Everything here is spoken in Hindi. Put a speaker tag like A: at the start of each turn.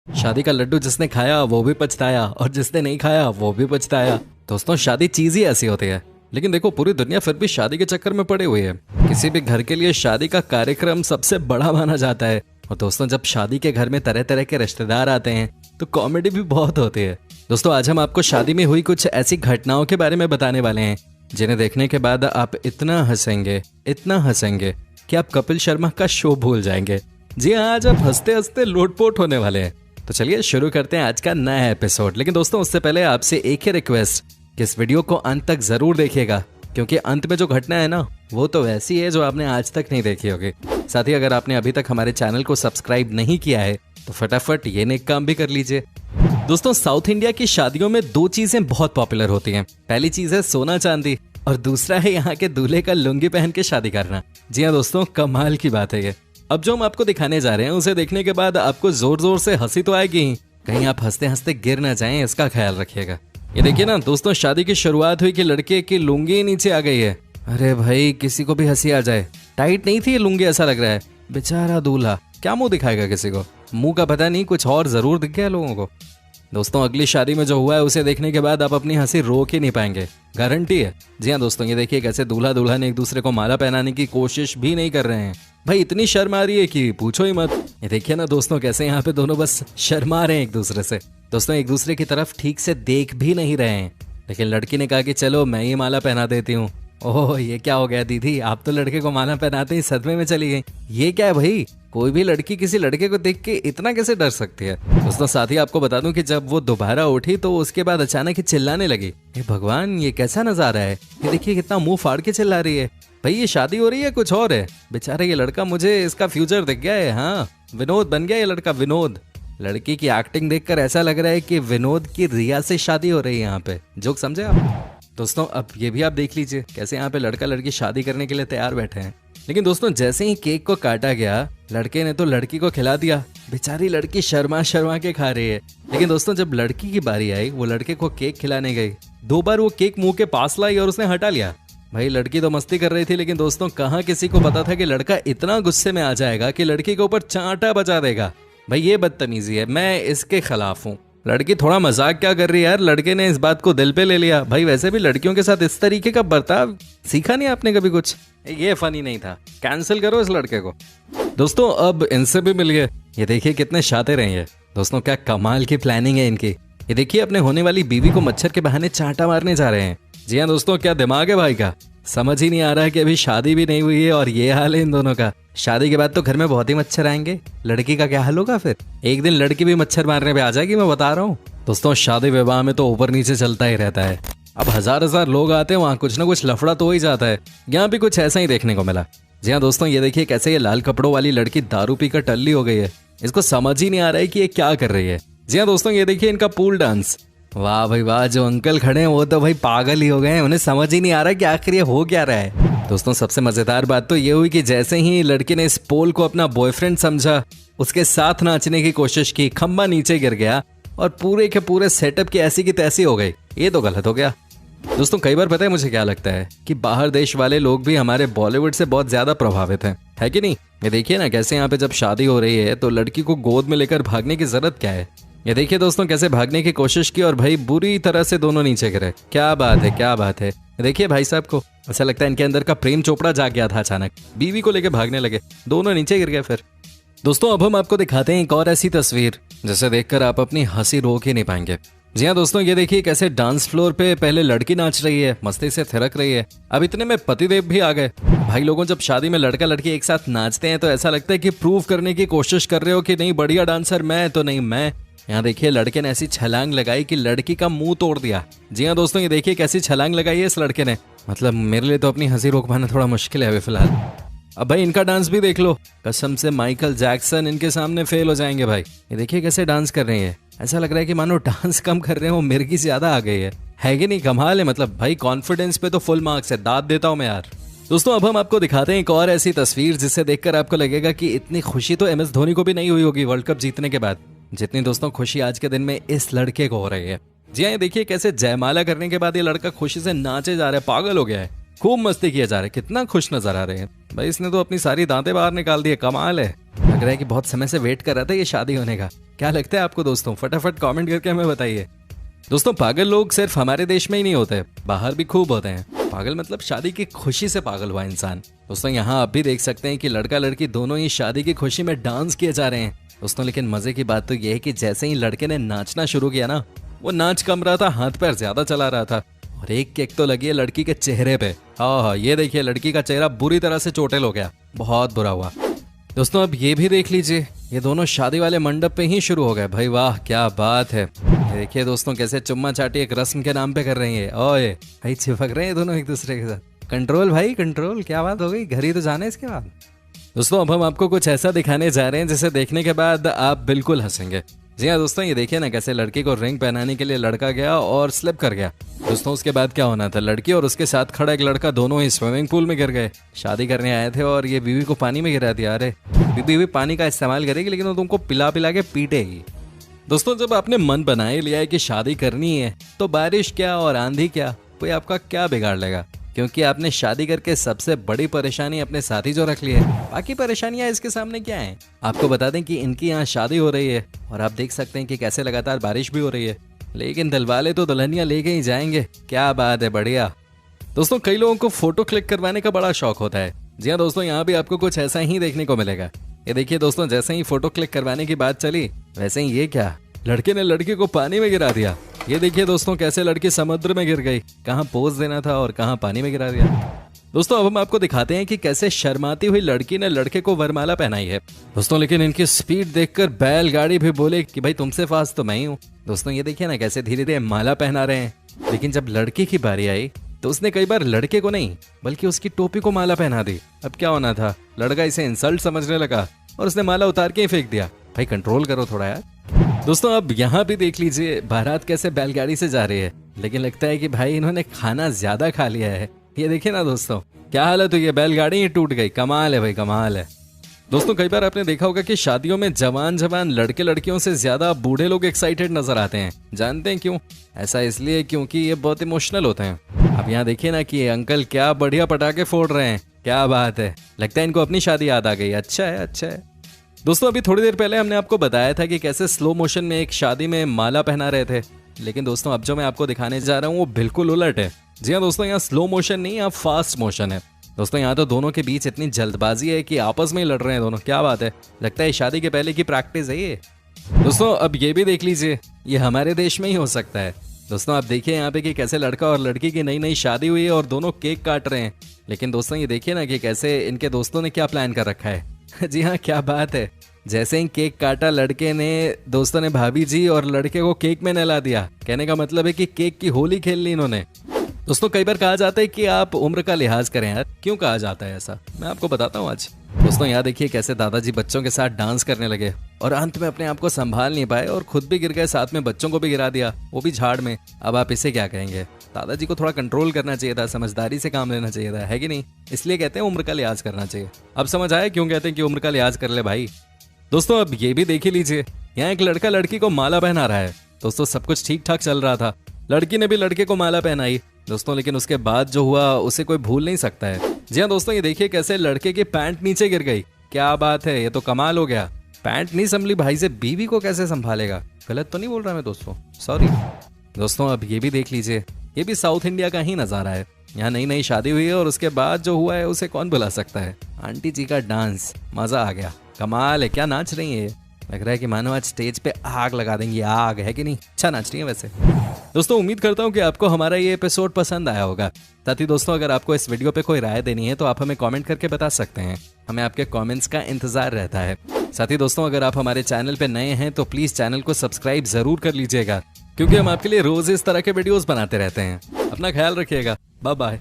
A: शादी का लड्डू जिसने खाया वो भी पछताया और जिसने नहीं खाया वो भी पछताया। दोस्तों शादी चीज ही ऐसी होती है। लेकिन देखो पूरी दुनिया फिर भी शादी के चक्कर में पड़ी हुई है। किसी भी घर के लिए शादी का कार्यक्रम सबसे बड़ा माना जाता है। और दोस्तों जब शादी के घर में तरह तरह के रिश्तेदार आते हैं तो कॉमेडी भी बहुत होती है। दोस्तों आज हम आपको शादी में हुई कुछ ऐसी घटनाओं के बारे में बताने वाले हैं जिन्हें देखने के बाद आप इतना हंसेंगे कि आप कपिल शर्मा का शो भूल जाएंगे। जी हाँ, आज आप हंसते हंसते लोटपोट होने वाले हैं। तो चलिए शुरू करते हैं आज का नया एपिसोड। लेकिन दोस्तों उससे पहले आपसे एक ही रिक्वेस्ट कि इस वीडियो को अंत तक जरूर देखिएगा, क्योंकि अंत में जो घटना है ना वो तो वैसी है जो आपने आज तक नहीं देखी होगी। साथ ही अगर आपने अभी तक हमारे चैनल को सब्सक्राइब नहीं किया है तो फटाफट ये नेक काम भी कर लीजिए। दोस्तों साउथ इंडिया की शादियों में दो चीजें बहुत पॉपुलर होती हैं। पहली चीज है सोना चांदी और दूसरा है यहाँ के दूल्हे का लुंगी पहन के शादी करना। जी हाँ दोस्तों, कमाल की बात है ये। अब जो हम आपको दिखाने जा रहे हैं उसे देखने के बाद आपको जोर जोर से हंसी तो आएगी ही, कहीं आप हंसते हंसते गिर ना जाएं, इसका ख्याल रखिएगा। ये देखिए ना दोस्तों, शादी की शुरुआत हुई कि लड़के की लुंगी नीचे आ गई है। अरे भाई किसी को भी हंसी आ जाए, टाइट नहीं थी ये लुंगी, ऐसा लग रहा है। बेचारा दूल्हा क्या मुंह दिखाएगा किसी को, मुंह का पता नहीं, कुछ और जरूर दिख गया लोगों को। दोस्तों अगली शादी में जो हुआ है उसे देखने के बाद आप अपनी हंसी रोक ही नहीं पाएंगे, गारंटी है। जी हाँ दोस्तों, ये देखिए कैसे दूल्हा दुल्हन एक दूसरे को माला पहनाने की कोशिश भी नहीं कर रहे हैं। भाई इतनी शर्म आ रही है कि पूछो ही मत। ये देखिए ना दोस्तों कैसे यहाँ पे दोनों बस शर्मा रहे हैं एक दूसरे से। दोस्तों एक दूसरे की तरफ ठीक से देख भी नहीं रहे हैं। लेकिन लड़की ने कहा कि चलो मैं ही माला पहना देती हूँ। ओह ये क्या हो गया दीदी, आप तो लड़के को माला पहनाते ही सदमे में चली गई। ये क्या है भाई, कोई भी लड़की किसी लड़के को देख के इतना कैसे डर सकती है। दोस्तों साथ ही आपको बता दूं कि जब वो दोबारा उठी तो उसके बाद अचानक ही चिल्लाने लगी। हे भगवान ये कैसा नजारा है, ये देखिए कितना मुंह फाड़ के चिल्ला रही है। भाई ये शादी हो रही है कुछ और है। बेचारा ये लड़का, मुझे इसका फ्यूचर दिख गया है। हाँ विनोद बन गया ये लड़का, विनोद। लड़की की एक्टिंग देखकर ऐसा लग रहा है कि विनोद की रिया से शादी हो रही है यहाँ पे। जोक समझे आप? दोस्तों अब ये भी आप देख लीजिए कैसे यहाँ पे लड़का लड़की शादी करने के लिए तैयार बैठे हैं। लेकिन दोस्तों जैसे ही केक को काटा गया, लड़के ने तो लड़की को खिला दिया। बेचारी लड़की शर्मा शर्मा के खा रही है। लेकिन दोस्तों जब लड़की की बारी आई वो लड़के को केक खिलाने गई, 2 बार वो केक मुंह के पास लाई और उसने हटा लिया। भाई लड़की तो मस्ती कर रही थी, लेकिन दोस्तों कहाँ किसी को पता था कि लड़का इतना गुस्से में आ जाएगा कि लड़की के ऊपर चांटा बजा देगा। भाई ये बदतमीजी है, मैं इसके खिलाफ हूँ। लड़की थोड़ा मजाक क्या कर रही है यार, लड़के ने इस बात को दिल पे ले लिया। भाई वैसे भी लड़कियों के साथ इस तरीके का बर्ताव सीखा नहीं आपने कभी कुछ? ये फनी नहीं था, कैंसिल करो इस लड़के को। दोस्तों अब इनसे भी मिल गए। ये देखिए कितने शातिर हैं ये। दोस्तों क्या कमाल की प्लानिंग है इनकी। ये देखिए अपने होने वाली बीवी को मच्छर के बहाने चांटा मारने जा रहे हैं। जी हाँ दोस्तों, क्या दिमाग है भाई का। समझ ही नहीं आ रहा है कि अभी शादी भी नहीं हुई है और ये हाल है इन दोनों का। शादी के बाद तो घर में बहुत ही मच्छर आएंगे, लड़की का क्या हाल होगा फिर। एक दिन लड़की भी मच्छर मारने पे आ जाएगी, मैं बता रहा हूँ। दोस्तों शादी विवाह में तो ऊपर नीचे चलता ही रहता है। अब हजार लोग आते हैं, वहाँ कुछ ना कुछ लफड़ा तो हो ही जाता है। यहाँ भी कुछ ऐसा ही देखने को मिला। जी हाँ दोस्तों, ये देखिए कैसे ये लाल कपड़ों वाली लड़की दारू पीकर टल्ली हो गई है। इसको समझ ही नहीं आ रहा है कि ये क्या कर रही है। जी हाँ दोस्तों, ये देखिए इनका पूल डांस। वाह भाई वाह, जो अंकल खड़े हैं वो तो भाई पागल ही हो गए हैं। उन्हें समझ ही नहीं आ रहा कि आखिर ये हो क्या रहा है। दोस्तों सबसे मजेदार बात तो ये हुई कि जैसे ही लड़के ने इस पोल को अपना बॉयफ्रेंड समझा, उसके साथ नाचने की कोशिश की, खंबा नीचे गिर गया और पूरे के पूरे सेटअप की ऐसी की तैसी हो गई। ये तो गलत हो गया। दोस्तों कई बार पता है मुझे क्या लगता है कि बाहर देश वाले लोग भी हमारे बॉलीवुड से बहुत ज्यादा प्रभावित हैं, है कि नहीं। ये देखिए ना कैसे यहाँ पे जब शादी हो रही है तो लड़की को गोद में लेकर भागने की जरूरत क्या है। ये देखिए दोस्तों कैसे भागने की कोशिश की और भाई बुरी तरह से दोनों नीचे गिरे। क्या बात है, क्या बात है। देखिए भाई साहब को ऐसा लगता है इनके अंदर का प्रेम चोपड़ा जाग गया था। अचानक बीवी को लेकर भागने लगे, दोनों नीचे गिर गए। फिर दोस्तों अब हम आपको दिखाते हैं एक और ऐसी तस्वीर जिसे देखकर आप अपनी हंसी रोक ही नहीं पाएंगे। जी हाँ दोस्तों, ये देखिए कैसे डांस फ्लोर पे पहले लड़की नाच रही है, मस्ती से थिरक रही है। अब इतने में पतिदेव भी आ गए। भाई लोगों जब शादी में लड़का लड़की एक साथ नाचते हैं तो ऐसा लगता है कि प्रूव करने की कोशिश कर रहे हो कि नहीं बढ़िया डांसर मैं तो नहीं मैं। यहाँ देखिए लड़के ने ऐसी छलांग लगाई कि लड़की का मुंह तोड़ दिया। जी हाँ दोस्तों, ये देखिए कैसी छलांग लगाई है इस लड़के ने। मतलब मेरे लिए तो अपनी हंसी रोक पाना थोड़ा मुश्किल है अभी फिलहाल। अब भाई इनका डांस भी देख लो, कसम से माइकल जैक्सन इनके सामने फेल हो जाएंगे। भाई ये देखिए कैसे डांस कर रही है, ऐसा लग रहा है कि मानो डांस कम कर रहे हो, मिर्गी ज्यादा आ गई है कि नहीं। कमाल है, मतलब भाई कॉन्फिडेंस पे तो फुल मार्क्स है, दाद देता हूँ मैं यार। दोस्तों अब हम आपको दिखाते हैं एक और ऐसी तस्वीर जिसे देखकर आपको लगेगा कि इतनी खुशी तो MS धोनी को भी नहीं हुई होगी वर्ल्ड कप जीतने के बाद, जितनी दोस्तों खुशी आज के दिन में इस लड़के को हो रही है। जी हाँ, देखिए कैसे जयमाला करने के बाद ये लड़का खुशी से नाचे जा रहा है, पागल हो गया है। खूब मस्ती किए जा रहे, कितना खुश नजर आ रहे हैं भाई। इसने तो अपनी सारी दांतें बाहर निकाल दी है, कमाल है। लग रहा है कि बहुत समय से वेट कर रहा था ये शादी होने का। क्या लगता है आपको दोस्तों? फटाफट कमेंट करके हमें बताइए। दोस्तों पागल लोग सिर्फ हमारे देश में ही नहीं होते, बाहर भी खूब होते हैं। पागल मतलब शादी की खुशी से पागल हुआ इंसान। दोस्तों यहाँ आप भी देख सकते हैं कि लड़का लड़की दोनों ही शादी की खुशी में डांस किए जा रहे हैं दोस्तों। लेकिन मजे की बात तो यह है कि जैसे ही लड़के ने नाचना शुरू किया ना, वो नाच कम रहा था, हाथ पैर ज्यादा चला रहा था। और एक किक तो लगी है लड़की के चेहरे पे। हाँ, ये देखिए लड़की का चेहरा बुरी तरह से चोटिल हो गया, बहुत बुरा हुआ। दोस्तों अब ये भी देख लीजिए, ये दोनों शादी वाले मंडप पे ही शुरू हो गए। भाई वाह क्या बात है। देखिए दोस्तों कैसे चुम्मा चाटी एक रस्म के नाम पे कर रही है। ओए भाई चिपक रहे हैं दोनों एक दूसरे के साथ। कंट्रोल भाई कंट्रोल, क्या बात हो गई, घर ही तो जाना है इसके बाद। दोस्तों अब हम आपको कुछ ऐसा दिखाने जा रहे हैं जिसे देखने के बाद आप बिल्कुल हंसेंगे। जी हाँ दोस्तों, ये देखिए ना कैसे लड़की को रिंग पहनाने के लिए लड़का गया और स्लिप कर गया। दोस्तों उसके बाद क्या होना था, लड़की और उसके साथ खड़ा एक लड़का दोनों ही स्विमिंग पूल में गिर गए। शादी करने आए थे और ये बीवी को पानी में गिरा दिया। अरे बीवी पानी का इस्तेमाल करेगी लेकिन वो तुमको पिला पिला के पीटेगी। दोस्तों जब आपने मन बना ही लिया है कि शादी करनी है, तो बारिश क्या और आंधी क्या, कोई आपका क्या बिगाड़ लेगा, क्योंकि आपने शादी करके सबसे बड़ी परेशानी अपने साथी जो रख ली है। बाकी परेशानियां इसके सामने क्या हैं? आपको बता दें कि इनकी यहाँ शादी हो रही है और आप देख सकते हैं कि कैसे लगातार बारिश भी हो रही है, लेकिन दिलवाले तो दुल्हनियां लेके ही जाएंगे। क्या बात है, बढ़िया। दोस्तों कई लोगों को फोटो क्लिक करवाने का बड़ा शौक होता है। जी हाँ दोस्तों, यहाँ भी आपको कुछ ऐसा ही देखने को मिलेगा। ये देखिए दोस्तों, जैसे ही फोटो क्लिक करवाने की बात चली, वैसे ही ये क्या, लड़के ने लड़की को पानी में गिरा दिया। ये देखिए दोस्तों कैसे लड़की समुद्र में गिर गई, कहाँ पोज देना था और कहाँ पानी में गिरा दिया। दोस्तों अब हम आपको दिखाते हैं कि कैसे शर्माती हुई लड़की ने लड़के को वरमाला पहनाई है दोस्तों। लेकिन इनकी स्पीड देखकर बैलगाड़ी भी बोले कि भाई तुमसे फास्ट तो मैं ही हूँ। दोस्तों ये देखिए ना कैसे धीरे धीरे माला पहना रहे हैं। लेकिन जब लड़की की बारी आई तो उसने कई बार लड़के को नहीं बल्कि उसकी टोपी को माला पहना दी। अब क्या होना था, लड़का इसे इंसल्ट समझने लगा और उसने माला उतार के ही फेंक दिया। भाई कंट्रोल करो थोड़ा यार। दोस्तों अब यहाँ भी देख लीजिए बारात कैसे बैलगाड़ी से जा रही है, लेकिन लगता है कि भाई इन्होंने खाना ज्यादा खा लिया है। ये देखिए ना दोस्तों क्या हालत हुई है, बैलगाड़ी ही टूट गई। कमाल है भाई, कमाल है। दोस्तों कई बार आपने देखा होगा कि शादियों में जवान जवान लड़के लड़कियों से ज्यादा बूढ़े लोग एक्साइटेड नजर आते हैं। जानते हैं क्यों? ऐसा इसलिए क्योंकि ये बहुत इमोशनल होते हैं। अब यहाँ देखिए ना कि ये अंकल क्या बढ़िया पटाखे फोड़ रहे हैं, क्या बात है। लगता है इनको अपनी शादी याद आ गई। अच्छा है, अच्छा है। दोस्तों अभी थोड़ी देर पहले हमने आपको बताया था कि कैसे स्लो मोशन में एक शादी में माला पहना रहे थे, लेकिन दोस्तों अब जो मैं आपको दिखाने जा रहा हूँ वो बिल्कुल उलट है। जी हाँ दोस्तों, यहाँ स्लो मोशन नहीं, यहाँ फास्ट मोशन है। दोस्तों यहाँ तो दोनों के बीच इतनी जल्दबाजी है कि आपस में ही लड़ रहे हैं दोनों। क्या बात है, लगता है शादी के पहले की प्रैक्टिस है ये। दोस्तों अब ये भी देख लीजिए, ये हमारे देश में ही हो सकता है। दोस्तों आप देखिए यहाँ पे कि कैसे लड़का और लड़की की नई नई शादी हुई है और दोनों केक काट रहे हैं। लेकिन दोस्तों ये देखिए ना कि कैसे इनके दोस्तों ने क्या प्लान कर रखा है। जी हाँ क्या बात है, जैसे ही केक काटा लड़के ने, दोस्तों ने भाभी जी और लड़के को केक में नहला दिया। कहने का मतलब है कि केक की होली खेल ली इन्होंने। दोस्तों कई बार कहा जाता है कि आप उम्र का लिहाज करें यार। क्यों कहा जाता है ऐसा, मैं आपको बताता हूँ आज। दोस्तों यहाँ देखिए कैसे दादाजी बच्चों के साथ डांस करने लगे और अंत में अपने आप को संभाल नहीं पाए और खुद भी गिर गए, साथ में बच्चों को भी गिरा दिया, वो भी झाड़ में। अब आप इसे क्या कहेंगे? दादाजी को थोड़ा कंट्रोल करना चाहिए था, समझदारी से काम लेना चाहिए था, है कि नहीं? इसलिए कहते हैं उम्र का लिहाज करना चाहिए। अब समझ आया क्यों कहते हैं कि उम्र का लिहाज कर ले भाई। दोस्तों अब ये भी देख ही लीजिए, यहाँ एक लड़का लड़की को माला पहना रहा है। दोस्तों सब कुछ ठीक ठाक चल रहा था, लड़की ने भी लड़के को माला पहनाई दोस्तों, लेकिन उसके बाद जो हुआ उसे कोई भूल नहीं सकता है। जी हाँ दोस्तों, ये देखिए कैसे लड़के की पैंट नीचे गिर गई। क्या बात है, ये तो कमाल हो गया। पैंट नहीं संभली भाई से, बीवी को कैसे संभालेगा? गलत तो नहीं बोल रहा मैं दोस्तों, सॉरी। दोस्तों अब ये भी देख लीजिए, ये भी साउथ इंडिया का ही नजारा है। यहाँ नई नई शादी हुई है और उसके बाद जो हुआ है उसे कौन भुला सकता है। आंटी जी का डांस, मजा आ गया, कमाल है। क्या नाच रही है, लग रहा है कि मानो आज स्टेज पे आग लगा देंगी। आग है कि नहीं? अच्छा नाच रही है वैसे। दोस्तों उम्मीद करता हूँ कि आपको हमारा ये एपिसोड पसंद आया होगा। साथ ही दोस्तों अगर आपको इस वीडियो पे कोई राय देनी है तो आप हमें कमेंट करके बता सकते हैं, हमें आपके कमेंट्स का इंतजार रहता है। साथ ही दोस्तों अगर आप हमारे चैनल पे नए हैं तो प्लीज चैनल को सब्सक्राइब जरूर कर लीजिएगा, क्योंकि हम आपके लिए रोज इस तरह के वीडियोस बनाते रहते हैं। अपना ख्याल रखिएगा, बाय बाय।